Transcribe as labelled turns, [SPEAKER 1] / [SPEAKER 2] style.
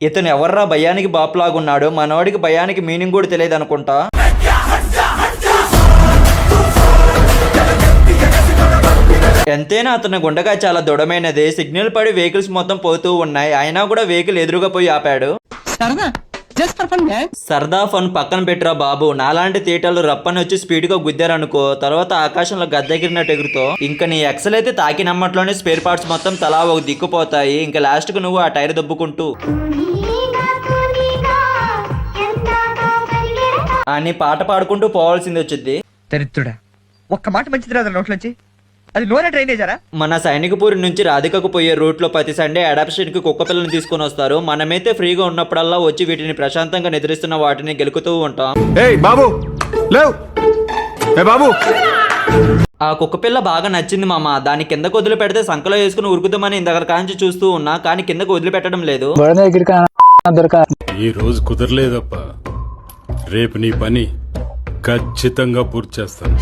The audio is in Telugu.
[SPEAKER 1] ఇతను ఎవర్రా భయానికి బాపులాగున్నాడు, మనోడికి భయానికి మీనింగ్ కూడా తెలియదు అనుకుంటా. ఎంతైనా అతని గుండెకాయ చాలా దృఢమైనది. సిగ్నల్ పడి వెహికల్స్ మొత్తం పోతూ ఉన్నాయి, అయినా కూడా వెహికల్ ఎదురుగా పోయి ఆపాడు. సరదా ఫన్ పక్కన పెట్టరా బాబు, నాలాంటి థియేటర్లు రప్పని వచ్చి స్పీడ్ గా గుద్దారనుకో, తర్వాత ఆకాశంలో గద్దెగిరినట్టు ఎగురుతో ఇంకా నీ ఎక్సెల్ అయితే తాకి నమ్మట్లోనే స్పేర్ పార్ట్స్ మొత్తం తలా ఒక దిక్కుపోతాయి. ఇంకా లాస్ట్ కు నువ్వు ఆ టైర్ దొబ్బుకుంటూ అని పాట పాడుకుంటూ పోవాల్సింది వచ్చింది.
[SPEAKER 2] దరిద్రుడా, ఒక్క మాట మంచిది రాదు నోట్లోంచి. అది నూనె డ్రైనేజరా?
[SPEAKER 1] మన సైనికపూరి నుంచి రాధికకు పోయే రూట్ లో ప్రతి సండే అడాప్షన్ కి కుక్క పిల్లల్ని తీసుకొని వస్తారు. మనమైతే ఫ్రీగా ఉన్నప్పుడల్లా వచ్చి వీటిని ప్రశాంతంగా నిద్రిస్తున్న వాటిని గెలుకుతూ ఉంటాం. ఆ కుక్క పిల్ల బాగా నచ్చింది మామ. దాని కిందకు వదిలి పెడితే సంకలో వేసుకుని ఉరుకుదామని ఇందక కాంచి చూస్తూ ఉన్నా, కానీ కిందకు వదిలిపెట్టడం లేదు.
[SPEAKER 3] ఈ రోజు కుదరలేదప్ప, రేపు నీ పని ఖచ్చితంగా పూర్తి చేస్తాను.